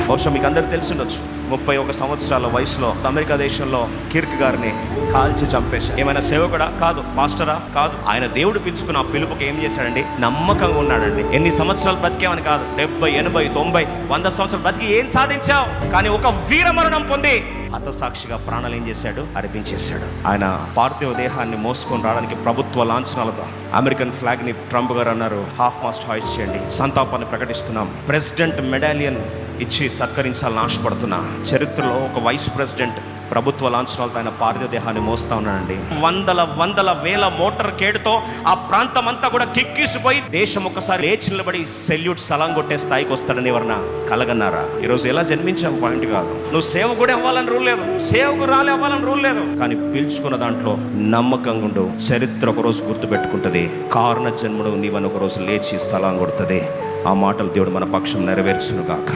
బహుశా మీకు అందరికి తెలిసి ఉండొచ్చు, 31 సంవత్సరాల వయసులో అమెరికా దేశంలో కిర్క్ గారిని కాల్చి చంపేశారు. ఏమైనా సేవకుడా? కాదు. పాస్టరా? కాదు. ఆయన దేవుడు పిలుచుకున్న ఆ పిలుపుకి ఏం చేశాడండి? నమ్మకంగా ఉన్నాడండి. ఎన్ని సంవత్సరాలు బ్రతికేమని కాదు, 70, 80, 90, 100 సంవత్సరాలు బ్రతికి ఏం సాధించావు? కానీ ఒక వీరమరణం పొంది హతసాక్షిగా ప్రాణాలు ఏం చేశాడు? అర్పించేశాడు. ఆయన పార్థివ దేహాన్ని మోసుకొని రావడానికి ప్రభుత్వ లాంఛనాలతో అమెరికన్ ఫ్లాగ్ ని ట్రంప్ గారు అన్నారు, హాఫ్ మాస్ట్ హాయిస్ట్ చేయండి, సంతాపాన్ని ప్రకటిస్తున్నాం, ప్రెసిడెంట్ మెడాలియన్ ఇచ్చి సత్కరించాలని ఆశపడుతున్నా. చరిత్రలో ఒక వైస్ ప్రెసిడెంట్ ప్రభుత్వ లాంఛనాలతో ఆయన పార్థివ దేహాన్ని మోస్తా ఉన్నాడండి. వందల వేల మోటార్ కేడుతో ఆ ప్రాంతం అంతా కూడా కిక్కిసిపోయి దేశం ఒక్కసారి లేచి నిలబడి సెల్యూట్ సలాం కొట్టే స్థాయికి వస్తాడని ఎవరన్నా కలగన్నారా? ఈరోజు ఎలా జన్మించావు పాయింట్ కాదు. నువ్వు సేవకుడు అవ్వాలని రూల్ లేదు, సేవకురాలు అవ్వాలని రూల్ లేదు, కానీ పిలుచుకున్న దాంట్లో నమ్మకంగా ఉండు. చరిత్ర ఒకరోజు గుర్తుపెట్టుకుంటుంది, కారణ జన్ముడు నీవని ఒకరోజు లేచి సలాం కొడుతుంది. ఆ మాటలు దేవుడు మన పక్షం నెరవేర్చును గాక.